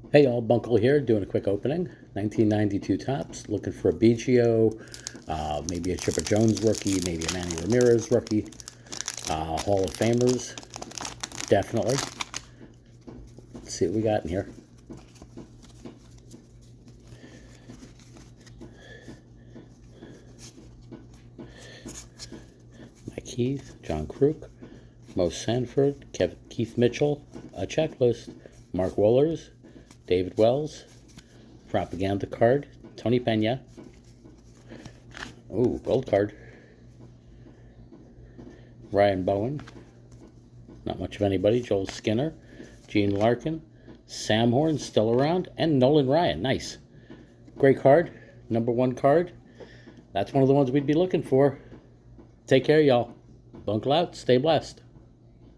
Hey y'all, Bunkle here, doing a quick opening. 1992 Topps, looking for a BGO, maybe a Chipper Jones rookie, maybe a Manny Ramirez rookie, Hall of Famers, definitely. Let's see what we got in here. Mike Heath, John Kruk, Mo Sanford, Keith Mitchell, a checklist, Mark Wohlers, David Wells, propaganda card, Tony Pena. Ooh, gold card. Ryan Bowen, not much of anybody. Joel Skinner, Gene Larkin, Sam Horn still around, and Nolan Ryan. Nice. Great card. Number one card. That's one of the ones we'd be looking for. Take care, y'all. Bunkle out. Stay blessed.